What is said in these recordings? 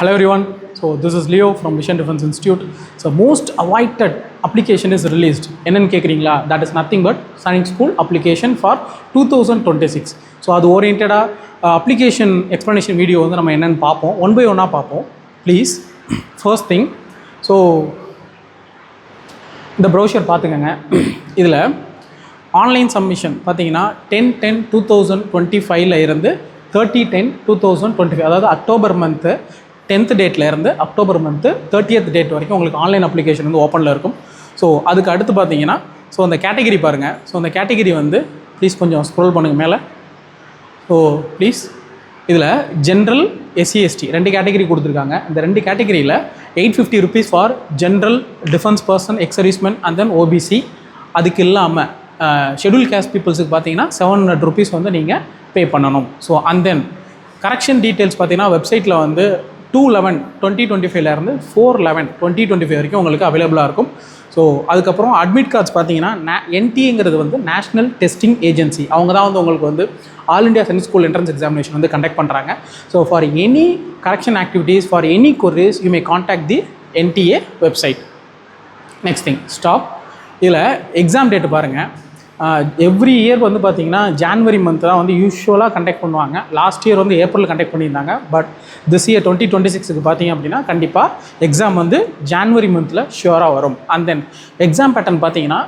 Hello everyone. So this is Leo from Mission Defense Institute. So most awaited application is released. என்னன்னு கேக்குறீங்களா? That is nothing but Sonic School application for 2026. So அது ஓரியன்டடா application explanation video வந்து நம்ம என்னன்னு பார்ப்போம். One by ஒன்னா பார்ப்போம். Please first thing. So இந்த ப்ரௌசர் பார்த்துக்கங்க. இதில் ஆன்லைன் சப்மிஷன் பார்த்தீங்கன்னா 10/10/2025 இருந்து 30/10/2025, அதாவது அக்டோபர் மந்த்து 10th டேட்டில் இருந்து அக்டோபர் மந்த்து 30th டேட் வரைக்கும் உங்களுக்கு ஆன்லைன் அப்ளிகேஷன் வந்து ஓப்பனில் இருக்கும். ஸோ அதுக்கு அடுத்து பார்த்தீங்கன்னா அந்த கேட்டகிரி பாருங்கள். ஸோ அந்த கேட்டகிரி வந்து ப்ளீஸ் கொஞ்சம் ஸ்க்ரோல் பண்ணுங்கள் மேலே. ஸோ ப்ளீஸ் இதில் ஜென்ரல் எஸ்சி/எஸ்டி ரெண்டு கேட்டகிரி கொடுத்துருக்காங்க. இந்த ரெண்டு கேட்டகிரியில் 850 rupees for general defence person ex-servicemen and then OBC. அதுக்கு இல்லாமல் ஷெட்யூல் கேஸ்ட் பீப்புள்ஸுக்கு பார்த்தீங்கன்னா 700 rupees வந்து நீங்கள் பே பண்ணணும். So and then correction details பார்த்தீங்கன்னா வெப்சைட்டில் வந்து 2/11/2025 இருந்து 4/11/2025 வரைக்கும் உங்களுக்கு அவைலபிளாக இருக்கும். ஸோ அதுக்கப்புறம் அட்மிட் கார்ட்ஸ் பார்த்தீங்கன்னா என்டிஏங்கிறது வந்து நேஷ்னல் டெஸ்டிங் ஏஜென்சி, அவங்க தான் வந்து உங்களுக்கு வந்து all India science school entrance examination வந்து கண்டக்ட் பண்ணுறாங்க. So for any correction activities, for any queries you may contact the NDA website. Next thing stop. இதில் எக்ஸாம் டேட்டு பாருங்கள். எவ்ரி இயர் வந்து பார்த்திங்கன்னா ஜான்வரி மந்த் தான் வந்து யூஸ்வலாக கண்டக்ட் பண்ணுவாங்க. லாஸ்ட் இயர் வந்து ஏப்ரல் கண்டக்ட் பண்ணியிருந்தாங்க. பட் திஸ் இயர் 2026க்கு பார்த்திங்க அப்படின்னா கண்டிப்பாக எக்ஸாம் வந்து ஜான்வரி மந்தில் ஷியோராக வரும். அண்ட் தென் எக்ஸாம் பேட்டர்ன் பார்த்திங்கன்னா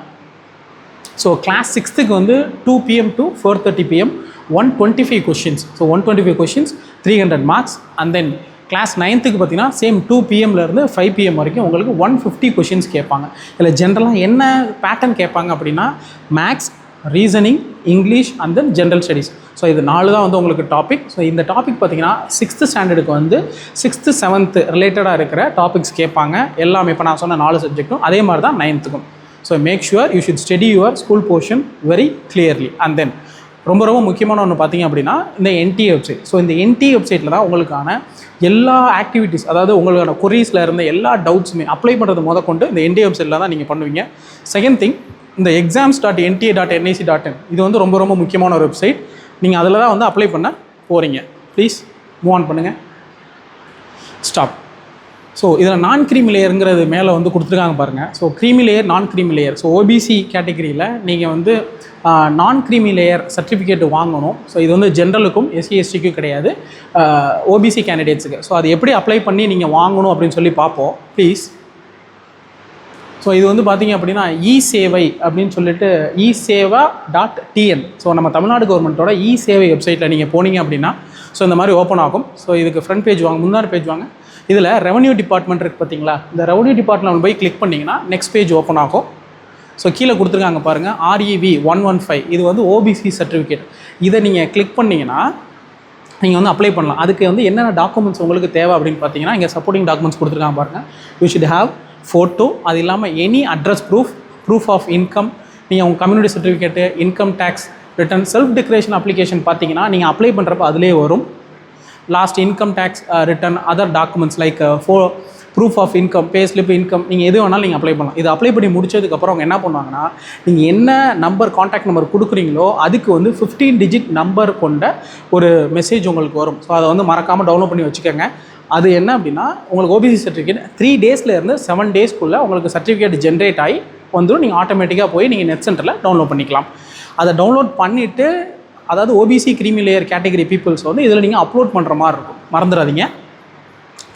ஸோ கிளாஸ் 6க்கு வந்து 2 PM to 4:30 PM 125 questions. So 125 questions 300 marks. And then class 9க்கு பார்த்தீங்கன்னா சேம் 2 PMலேருந்து 5 PM வரைக்கும் உங்களுக்கு 150 கொஷின்ஸ் கேட்பாங்க. இதில் ஜென்ரலாக என்ன பேட்டர்ன் கேட்பாங்க அப்படின்னா maths, reasoning, English and then general studies. So இது 4 தான் வந்து உங்களுக்கு டாபிக். ஸோ இந்த டாபிக் பார்த்தீங்கன்னா 6th ஸ்டாண்டர்டுக்கு வந்து 6th 7th ரிலேட்டடாக இருக்கிற டாபிக்ஸ் கேட்பாங்க. எல்லாமே இப்போ நான் சொன்ன 4 சப்ஜெக்ட்டும் அதே மாதிரி தான் 9த்துக்கும். So make sure you should study your school portion very clearly. And then ரொம்ப ரொம்ப முக்கியமான ஒன்று பார்த்தீங்க அப்படின்னா இந்த என்டிஏ வெப்சைட். ஸோ இந்த என்டிஏ வெப்சைட்டில் தான் உங்களுக்கான எல்லா ஆக்டிவிட்டீஸ், அதாவது உங்களுக்கான கொரீஸில் இருந்த எல்லா டவுட்ஸுமே அப்ளை பண்ணுறது முதற்கொண்டு இந்த என்டிஏ வெப்சைட்டில் தான் நீங்கள் பண்ணுவீங்க. செகண்ட் திங், இந்த exams.nta.nic.in இது வந்து ரொம்ப ரொம்ப முக்கியமான ஒரு வெப்சைட். நீங்கள் அதில் தான் வந்து அப்ளை பண்ண போகிறீங்க. ப்ளீஸ் மூவ் ஆன் பண்ணுங்கள். ஸ்டாப். ஸோ இதில் நான் க்ரீமி லேயருங்கிறது மேலே வந்து கொடுத்துருக்காங்க பாருங்கள். ஸோ க்ரீமி லேயர், நான் க்ரீமி லேயர். ஸோ ஓபிசி கேட்டகரியில் நீங்கள் வந்து நான் க்ரீமி லேயர் சர்டிஃபிகேட் வாங்கணும். ஸோ இது வந்து ஜென்ரலுக்கும் எஸ்சி/எஸ்டிக்கும் கிடையாது, ஓபிசி கேண்டிடேட்ஸுக்கு. ஸோ அது எப்படி அப்ளை பண்ணி நீங்கள் வாங்கணும் அப்படின்னு சொல்லி பார்ப்போம் ப்ளீஸ். ஸோ இது வந்து பார்த்திங்க அப்படின்னா இ-சேவை அப்படின்னு சொல்லிட்டு eSeva.tn. ஸோ நம்ம தமிழ்நாடு கவர்மெண்ட்டோட இ-சேவை வெப்சைட்டில் நீங்கள் போனீங்க அப்படின்னா ஸோ இந்த மாதிரி ஓப்பன் ஆகும். ஸோ இதுக்கு ஃப்ரண்ட் பேஜ் வாங்க, முன்னாடி பேஜ் வாங்க. இதில் ரெவன்யூ டிபார்ட்மெண்ட் இருக்குது பார்த்தீங்களா, இந்த ரெவன்யூ டிபார்ட்மெண்ட் போய் கிளிக் பண்ணிங்கன்னா நெக்ஸ்ட் பேஜ் ஓப்பன் ஆகும். ஸோ கீழே கொடுத்துருக்காங்க பாருங்கள் REV 115, இது வந்து ஓபிசி சர்டிஃபிகேட். இதை நீங்கள் கிளிக் பண்ணிங்கன்னா நீங்கள் வந்து அப்ளை பண்ணலாம். அதுக்கு வந்து என்னென்ன டாக்குமெண்ட்ஸ் உங்களுக்கு தேவை அப்படின்னு பார்த்தீங்கன்னா இங்கே சப்போர்ட்டிங் டாக்குமெண்ட்ஸ் கொடுத்துருக்காங்க பாருங்கள். யூ ஷுட் ஹேவ் ஃபோட்டோ, அது இல்லாமல் any address proof of income, நீங்கள் உங்கள் community certificate, income tax return, self declaration application பார்த்தீங்கன்னா நீங்கள் அப்ளை பண்ணுறப்ப அதிலே வரும். Last income tax return, other documents like proof of income, pay slip, income, நீங்கள் எது வேணாலும் நீங்கள் அப்ளை பண்ணலாம். இது அப்ளை பண்ணி முடிச்சதுக்கப்புறம் அவங்க என்ன பண்ணுவாங்கன்னா நீங்கள் என்ன நம்பர், காண்டாக்ட் நம்பர் கொடுக்குறீங்களோ அதுக்கு வந்து 15 digit நம்பர் கொண்ட ஒரு மெசேஜ் உங்களுக்கு வரும். ஸோ அதை வந்து மறக்காமல் டவுன்லோட் பண்ணி வச்சுக்கோங்க. அது என்ன அப்படின்னா உங்களுக்கு ஓபிசி சர்டிஃபிகேட் 3 daysலேருந்து 7 daysக்குள்ளே உங்களுக்கு சர்டிஃபிகேட் ஜென்ரேட் ஆகி வந்துடும். நீங்கள் ஆட்டோமேட்டிக்காக போய் நீங்கள் நெட் சென்டரில் டவுன்லோட் பண்ணிக்கலாம். அதை டவுன்லோட் பண்ணிவிட்டு, அதாவது OBC creamy layer category peoples வந்து இதில் நீங்கள் அப்லோட் பண்ணுற மாதிரி இருக்கும், மறந்துடாதீங்க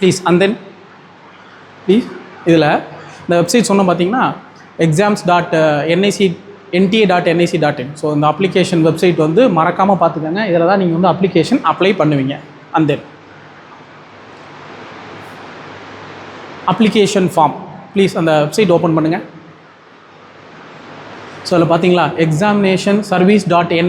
ப்ளீஸ். அண்ட் தென் ப்ளீஸ் இதில் இந்த வெப்சைட் சொன்ன பார்த்தீங்கன்னா exams.nta.nic.in. ஸோ இந்த அப்ளிகேஷன் வெப்சைட் வந்து மறக்காமல் பார்த்துக்கோங்க. இதில் தான் நீங்கள் வந்து அப்ளிகேஷன் அப்ளை பண்ணுவீங்க. And then application form please அந்த வெப்சைட் ஓப்பன் பண்ணுங்கள். ஸோ அதில் பார்த்தீங்களா examination-service.nic.in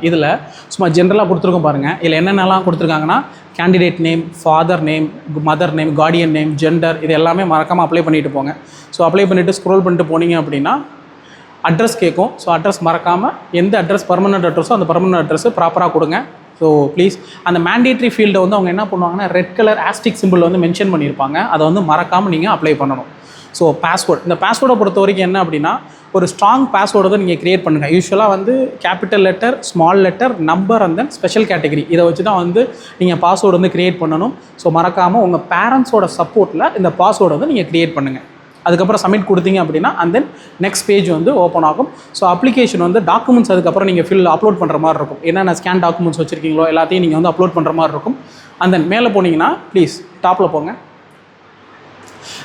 இதில் சும்மா ஜென்ரலாக கொடுத்துருக்கோம் பாருங்கள். இதில் என்னென்னலாம் கொடுத்துருக்காங்கன்னா candidate name, father name, mother name, Guardian name, gender, இது எல்லாமே மறக்காமல் அப்ளை பண்ணிட்டு போங்க. ஸோ அப்ளை பண்ணிவிட்டு ஸ்க்ரோல் பண்ணிட்டு போனீங்க அப்படின்னா அட்ரஸ் கேட்கும். ஸோ அட்ரஸ் மறக்காமல் எந்த அட்ரஸ் பர்மனெண்ட் அட்ரஸோ அந்த பர்மனெண்ட் அட்ரஸ் ப்ராப்பராக கொடுங்க. ஸோ ப்ளீஸ் அந்த மேண்டேட்ரி ஃபீல்டை வந்து அவங்க என்ன பண்ணுவாங்கன்னா ரெட் கலர் ஆஸ்டிக் சிம்பிள் வந்து மென்ஷன் பண்ணியிருப்பாங்க. அதை வந்து மறக்காமல் நீங்கள் அப்ளை பண்ணணும். ஸோ பாஸ்வேர்டு, இந்த பாஸ்வேர்டை பொறுத்த வரைக்கும் என்ன அப்படின்னா ஒரு ஸ்ட்ராங் பாஸ்வேர்டை தான் நீங்கள் க்ரியேட் பண்ணுங்கள். யூஸ்வலாக வந்து capital letter, small letter, number and then special category இதை வச்சு தான் வந்து நீங்கள் பாஸ்வேர்டு வந்து க்ரியேட் பண்ணணும். ஸோ மறக்காமல் உங்கள் பேரண்ட்ஸோட சப்போர்ட்டில் இந்த பாஸ்வேர்டை வந்து நீங்கள் க்ரியேட் பண்ணுங்கள். அதுக்கப்புறம் சப்மிட் கொடுத்தீங்க அப்படின்னா அண்ட் தென் நெக்ஸ்ட் பேஜ் வந்து ஓப்பன் ஆகும். ஸோ அப்ளிகேஷன் வந்து டாக்குமெண்ட்ஸ் அதுக்கப்புறம் நீங்கள் அப்லோட் பண்ணுற மாதிரி இருக்கும். என்னென்ன ஸ்கேன் டாக்குமெண்ட்ஸ் வச்சுருக்கீங்களோ எல்லாத்தையும் நீங்கள் வந்து அப்லோட் பண்ணுற மாதிரி இருக்கும். அண்ட் தென் மேலே போனீங்கன்னா ப்ளீஸ் டாப்பில் போங்க.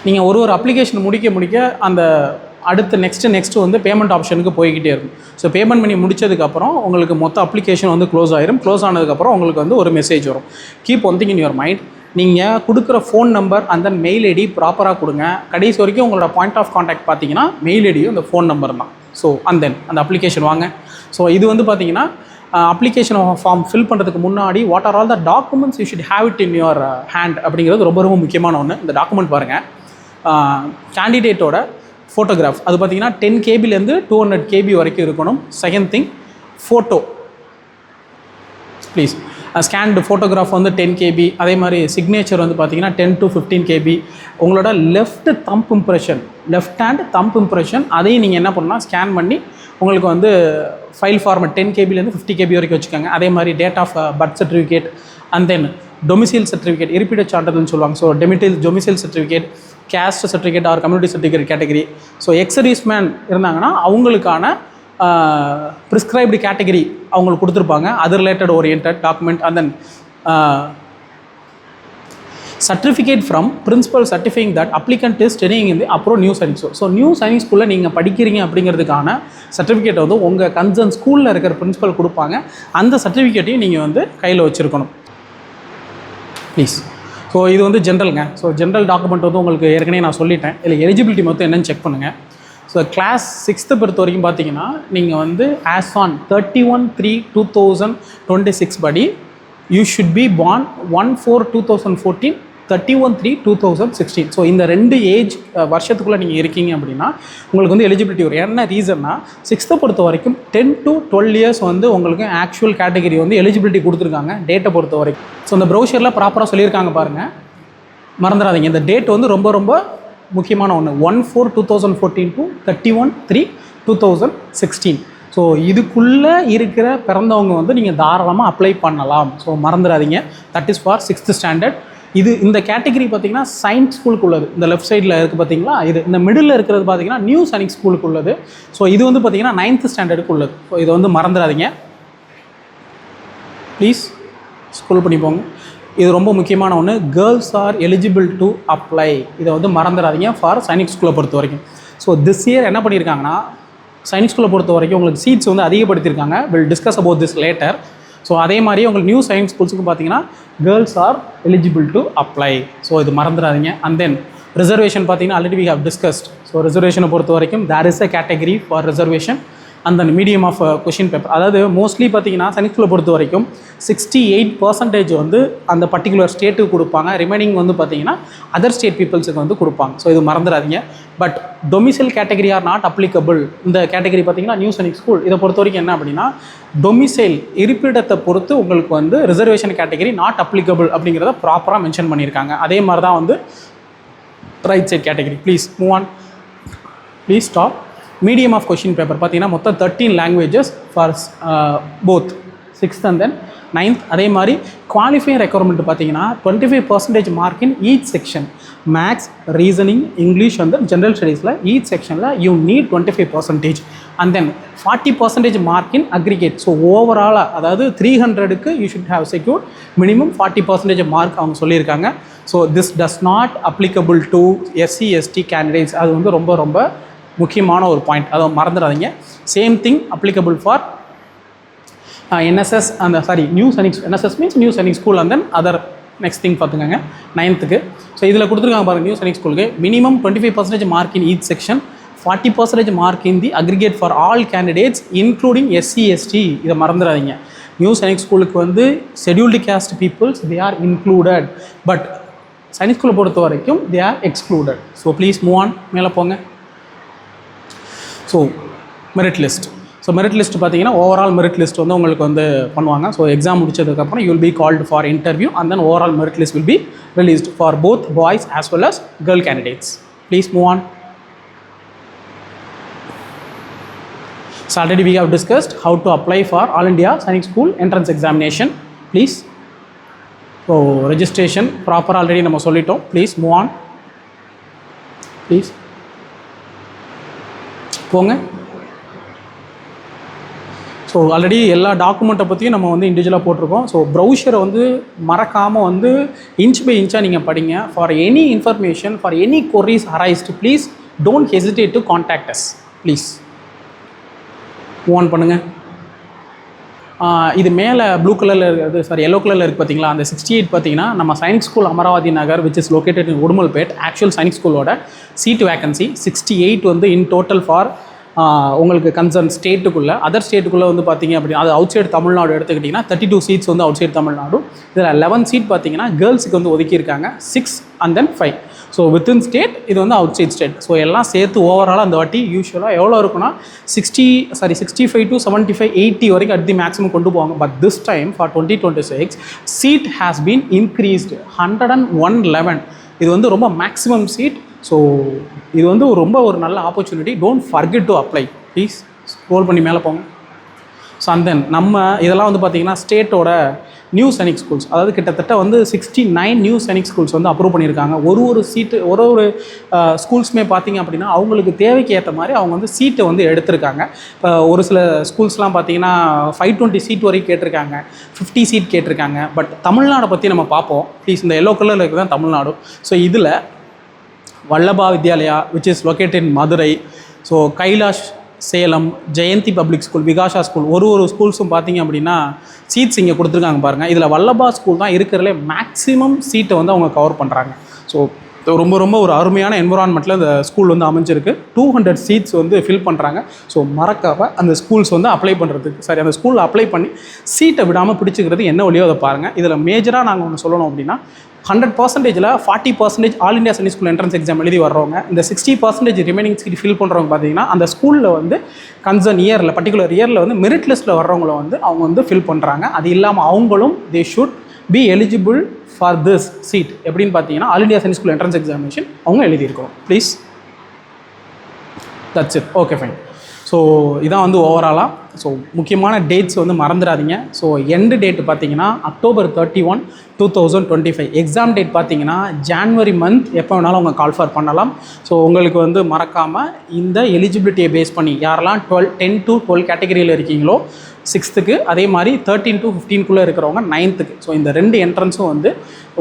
நீங்கள் ஒரு அப்ளிகேஷன் முடிக்க அந்த அடுத்து நெக்ஸ்ட்டு வந்து பேமெண்ட் ஆப்ஷனுக்கு போய்கிட்டே இருக்கும். ஸோ பேமெண்ட் பண்ணி முடிச்சதுக்கப்புறம் உங்களுக்கு மொத்த அப்ளிகேஷன் வந்து க்ளோஸ் ஆயிரும். க்ளோஸ் ஆனதுக்கப்புறம் உங்களுக்கு வந்து ஒரு மெசேஜ் வரும். Keep one thing in your mind. நீங்கள் கொடுக்குற ஃபோன் நம்பர் அந்த மெயில் ஐடி ப்ராப்பராக கொடுங்க. கடைசி வரைக்கும் உங்களோட பாயிண்ட் ஆஃப் கான்டாக்ட் பார்த்தீங்கன்னா மெயில் ஐடியும் அந்த ஃபோன் நம்பர் தான். ஸோ அந்த அப்ளிகேஷன் வாங்க. ஸோ இது வந்து பார்த்தீங்கன்னா அப்ளிகேஷன் ஃபார்ம் ஃபில் பண்ணுறதுக்கு முன்னாடி what are all the documents you should have it in your hand அப்படிங்கிறது ரொம்ப ரொம்ப முக்கியமான ஒன்று. இந்த டாக்குமெண்ட் பாருங்கள். கேண்டிடேட்டோட ஃபோட்டோகிராஃப் அது பார்த்தீங்கன்னா 10 KBலேருந்து 200 KB வரைக்கும் இருக்கணும். Second thing photo please. Scanned photograph வந்து 10 KB. அதே மாதிரி சிக்னேச்சர் வந்து பார்த்தீங்கன்னா 10 to 15 KB. உங்களோட லெஃப்ட் ஹேண்ட் தம்ப் இம்ப்ரெஷன் அதையும் நீங்கள் என்ன பண்ணலாம் ஸ்கேன் பண்ணி உங்களுக்கு வந்து ஃபைல் ஃபார்மேட் 10 KBலேருந்து 50 KB வரைக்கும் வச்சுக்கோங்க. அதே மாதிரி date of birth certificate and then domicile certificate, இருப்பிடச் சான்றிதழ்னு சொல்லுவாங்க. So domicile certificate, caste certificate or community certificate category. So exservice man இருந்தாங்கன்னா அவங்களுக்கான ப்ரிஸ்கிரைப்டு கேட்டகரி அவங்களுக்கு கொடுத்துருப்பாங்க. அது related orient document. And then certificate from principal certifying that applicant is studying in the approved new Sainik school. So new Sainik ஸ்கூலில் நீங்கள் படிக்கிறீங்க அப்படிங்கிறதுக்கான சர்டிஃபிகேட்டை வந்து உங்கள் கன்சர்ன் ஸ்கூலில் இருக்கிற பிரின்சிபல் கொடுப்பாங்க. அந்த சர்டிஃபிகேட்டையும் நீங்கள் வந்து கையில் வச்சுருக்கணும் ப்ளீஸ். ஸோ இது வந்து ஜென்ரலுங்க. ஸோ ஜென்ரல் டாக்குமெண்ட் வந்து உங்களுக்கு ஏற்கனவே நான் சொல்லிட்டேன். இல்லை எலிஜிபிலிட்டி மொத்தம் என்னென்னு செக் பண்ணுங்கள். ஸோ கிளாஸ் 6th பொறுத்த வரைக்கும் பார்த்தீங்கன்னா நீங்கள் வந்து ஆஸ் ஆன் 31/3/2026 படி you should be born 1/4/2014, 31/3/2016. So இந்த 2 ஏஜ் வருஷத்துக்குள்ளே நீங்கள் இருக்கீங்க அப்படின்னா உங்களுக்கு வந்து எலிஜிபிலிட்டி வரும். என்ன ரீசன்னா 6th பொறுத்த வரைக்கும் 10 to 12 years வந்து உங்களுக்கு ஆக்சுவல் கேட்டகரி வந்து எலிஜிபிலிட்டி கொடுத்துருக்காங்க டேட்டை பொறுத்த வரைக்கும். ஸோ இந்த ப்ரௌஷரில் ப்ராப்பராக சொல்லியிருக்காங்க பாருங்கள், மறந்துடாதீங்க. இந்த டேட் வந்து ரொம்ப ரொம்ப முக்கியமான ஒன்று. 1/4/2014 to 31/3/2016. ஸோ இதுக்குள்ளே இருக்கிற பிறந்தவங்க வந்து நீங்கள் தாராளமாக அப்ளை பண்ணலாம். ஸோ மறந்துடாதீங்க. That is for 6th standard. இந்த கேட்டகரி பார்த்தீங்கன்னா சயின்ஸ் ஸ்கூலுக்கு உள்ளது. இந்த லெஃப்ட் சைடில் இருக்குது பார்த்தீங்களா, இந்த மிடில் இருக்கிறது பார்த்தீங்கன்னா நியூ சயின்ஸ் ஸ்கூலுக்கு உள்ளது. ஸோ இது வந்து பார்த்தீங்கன்னா 9th standard உள்ளது. ஸோ இதை வந்து மறந்துடாதீங்க ப்ளீஸ். ஸ்கூல் பண்ணி போங்க. இது ரொம்ப முக்கியமான ஒன்று. Girls are eligible to apply. இதை வந்து மறந்துடாதீங்க ஃபார் சைனிக் ஸ்கூலை பொறுத்த வரைக்கும். ஸோ திஸ் இயர் என்ன பண்ணியிருக்காங்கன்னா சைனிக் ஸ்கூலை பொறுத்த வரைக்கும் உங்களுக்கு சீட்ஸ் வந்து அதிகப்படுத்தியிருக்காங்க. Will discuss about this later. So அதே மாதிரி உங்களுக்கு நியூ சயின்ஸ் ஸ்கூல்ஸுக்கு பார்த்தீங்கன்னா girls are eligible to apply. So இது மறந்துடாதீங்க. அண்ட் தென் ரிசர்வேஷன் பார்த்தீங்கன்னா already we have discussed. So ரிசர்வேஷனை பொறுத்த வரைக்கும் there is a category for reservation and then medium of question paper. அதாவது மோஸ்ட்லி பார்த்தீங்கன்னா சயின்ஸ் ஸ்கூலை பொறுத்த வரைக்கும் 68% வந்து அந்த பர்டிகுலர் ஸ்டேட்டுக்கு கொடுப்பாங்க. ரிமைனிங் வந்து பார்த்தீங்கன்னா அதர் ஸ்டேட் பீப்புள்ஸுக்கு வந்து கொடுப்பாங்க. ஸோ இது மறந்துடாதீங்க. But domicile category R not applicable. இந்த கேட்டகரி பார்த்தீங்கன்னா நியூ சயின்ஸ் ஸ்கூல் இதை பொறுத்த வரைக்கும் என்ன அப்படின்னா டொமிசைல் இருப்பிடத்தை பொறுத்து உங்களுக்கு வந்து ரிசர்வேஷன் கேட்டகரி நாட் அப்ளிகபிள் அப்படிங்கிறத ப்ராப்பராக மென்ஷன் பண்ணியிருக்காங்க. அதே மாதிரி தான் வந்து right side category. Please move on. Please stop. Medium of question paper பார்த்தீங்கன்னா மொத்தம் 13 languages for both 6th and then 9th. அதே மாதிரி குவாலிஃபைங் ரெக்குவயர்மெண்ட் பார்த்தீங்கன்னா 25% mark in each section. Maths, reasoning, English வந்து ஜென்ரல் ஸ்டடீஸில் ஈச் செக்ஷனில் you need 25%. And then 40% mark in aggregate. So ஓவராலாக அதாவது 300க்கு you should have secured minimum 40% mark அவங்க சொல்லியிருக்காங்க. So this does not applicable to SC ST candidates. அது வந்து ரொம்ப ரொம்ப முக்கியமான ஒரு பாயிண்ட். அதை மறந்துடாதீங்க. Same thing applicable for NSS அந்த new Sainik. NSS means new Sainik school and then other next thing பார்த்துக்கோங்க 9th. ஸோ இதில் கொடுத்துருக்காங்க பாருங்கள் நியூ சைனிக் ஸ்கூலுக்கு minimum 25% mark in each section, 40% mark in the aggregate for all candidates including SC ST. இதை மறந்துடாதீங்க. New Sainik ஸ்கூலுக்கு வந்து scheduled caste peoples they are included. But Sainik ஸ்கூலை பொறுத்த வரைக்கும் they are excluded. So please move on. மேலே போங்க. So merit list. So merit list பார்த்தீங்கன்னா ஓவரால் மெரிட் லிஸ்ட் வந்து உங்களுக்கு வந்து பண்ணுவாங்க. ஸோ எக்ஸாம் முடிச்சதுக்கப்புறம் you will be called for interview and then overall merit list will be released for both boys as well as girl candidates. Please move on. So already we have discussed how to apply for All India Sainik School entrance examination. Please. So registration proper already நம்ம சொல்லிட்டோம். Please move on. Please. போங்க. So already எல்லா டாக்குமெண்ட்டை பற்றியும் நம்ம வந்து இண்டிவிஜுவலாக போட்டிருக்கோம். ஸோ ப்ரௌசரை வந்து மறக்காமல் வந்து இன்ச் பை இன்ச்சாக நீங்கள் படிங்க. For any information, for any queries arised, please don't hesitate to contact us. Please move on பண்ணுங்கள். இது மேலே ப்ளூ கலரில் இருக்குது, சாரி எல்லோ கலரில் இருக்குது பார்த்தீங்களா, அந்த 68 பார்த்தீங்கன்னா நம்ம Sainik school Amaravathi Nagar which is located in Udumalpet. Actual Sainik ஸ்கூலோட சீட் வேக்கன்சி 68 வந்து இன் டோட்டல் ஃபார் உங்களுக்கு கன்சர்ன் ஸ்டேட்டுக்குள்ளே. அதர் ஸ்டேட்டுக்குள்ளே வந்து பார்த்தீங்க அப்படின்னா அது அவுட் சைடு தமிழ்நாடு எடுத்துக்கிட்டிங்கன்னா 32 சீட்ஸ் வந்து அவுட் சைடு தமிழ்நாடு. இதில் 11 சீட் பார்த்தீங்கன்னா கேர்ள்ஸுக்கு வந்து ஒதுக்கியிருக்காங்க, 6 and then 5. So within state, இது வந்து அவுட் சைட் ஸ்டேட். ஸோ எல்லாம் சேர்த்து ஓவராலாக அந்த வாட்டி யூஸ்வலாக எவ்வளோ இருக்குன்னா 65 to 75, 80 வரைக்கும் அட் தி மேக்ஸிமம் கொண்டு போவாங்க. But this time for 2026 seat has been increased 111. இது வந்து ரொம்ப மேக்ஸிமம் சீட். ஸோ இது வந்து ரொம்ப ஒரு நல்ல opportunity. Don't forget to apply. Please scroll பண்ணி மேலே போங்க. ஸோ அண்ட் தென் நம்ம இதெல்லாம் வந்து பார்த்திங்கன்னா ஸ்டேட்டோட நியூ சைனிக் ஸ்கூல்ஸ், அதாவது கிட்டத்தட்ட வந்து 69 நியூ சைனிக் ஸ்கூல்ஸ் வந்து அப்ரூவ் பண்ணியிருக்காங்க. ஒரு சீட்டு ஒரு ஸ்கூல்ஸுமே பார்த்திங்க அப்படின்னா அவங்களுக்கு தேவைக்கு ஏற்ற மாதிரி அவங்க வந்து சீட்டை வந்து எடுத்திருக்காங்க. இப்போ ஒரு சில ஸ்கூல்ஸ்லாம் பார்த்திங்கன்னா 520 சீட் வரைக்கும் கேட்டிருக்காங்க, 50 சீட் கேட்டிருக்காங்க. பட் தமிழ்நாடை பற்றி நம்ம பார்ப்போம். ப்ளீஸ் இந்த எல்லோ கலரில் இருக்குது தான் தமிழ்நாடு. ஸோ இதில் Vallabha Vidyalaya which is located in Madurai, so Kailash Salem, Jayanthi public school, Vikasha school, ஒரு ஸ்கூல்ஸும் பார்த்தீங்க அப்படின்னா சீட்ஸ் இங்கே கொடுத்துருக்காங்க பாருங்கள். இதில் வல்லபா ஸ்கூல் தான் இருக்கிறதுலே மேக்ஸிமம் சீட்டை வந்து அவங்க கவர் பண்ணுறாங்க. ஸோ ரொம்ப ஒரு அருமையான என்விரான்மெண்ட்டில் இந்த ஸ்கூல் வந்து அமைஞ்சிருக்கு. 200 சீட்ஸ் வந்து ஃபில் பண்ணுறாங்க. ஸோ மறக்காமல் அந்த ஸ்கூல்ஸ் வந்து அப்ளை பண்ணுறதுக்கு, சரி அந்த ஸ்கூலில் அப்ளை பண்ணி சீட்டை விடாமல் பிடிச்சிக்கிறது என்ன வழியோ அதை பாருங்கள். இதில் மேஜராக நாங்கள் ஒன்று சொல்லணும் அப்படின்னா 100%ல் 40% all India Sainik school entrance exam எழுதி வர்றவங்க, இந்த 60% ரிமைனிங் சீட் ஃபில் பண்ணுறவங்க பார்த்தீங்கன்னா அந்த ஸ்கூலில் வந்து கன்சர்ன் இயரில், பர்டிகுலர் இயரில் வந்து மெரிட் லிஸ்ட்டில் வர்றவங்கள வந்து அவங்க வந்து ஃபில் பண்ணுறாங்க. அது இல்லாமல் அவங்களும் they should be eligible for this seat. எப்படின்னு பார்த்தீங்கன்னா all India Sainik school entrance examination அவங்க எழுதியிருக்கோம். Please, that's it. Okay fine. So இதான் வந்து ஓவராலாக. ஸோ முக்கியமான டேட்ஸ் வந்து மறந்துடாதீங்க. ஸோ எண்டு டேட்டு பார்த்தீங்கன்னா October 31, 2025. எக்ஸாம் டேட் பார்த்தீங்கன்னா January month எப்போ வேணாலும் அவங்க கால் ஃபார் பண்ணலாம். ஸோ உங்களுக்கு வந்து மறக்காமல் இந்த எலிஜிபிலிட்டியை பேஸ் பண்ணி யாரெல்லாம் 10 to 12 கேட்டகரியில் இருக்கீங்களோ 6th, அதே மாதிரி 13 to 15 இருக்கிறவங்க 9th. ஸோ இந்த 2 என்ட்ரன்ஸும் வந்து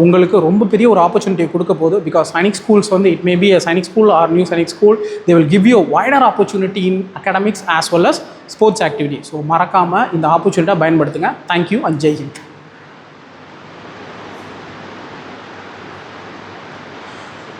உங்களுக்கு ரொம்ப பெரிய ஒரு ஆப்பர்ச்சுனிட்டி கொடுக்க போகுது. பிகாஸ் சைனிக் ஸ்கூல்ஸ் வந்து it may be a Sainik school or new Sainik school, they will give you a wider opportunity in academics as well as sports activity. So மறக்காமல் இந்த ஆப்பர்ச்சுனிட்டியை பயன்படுத்துங்க. Thank you and Jai Hind.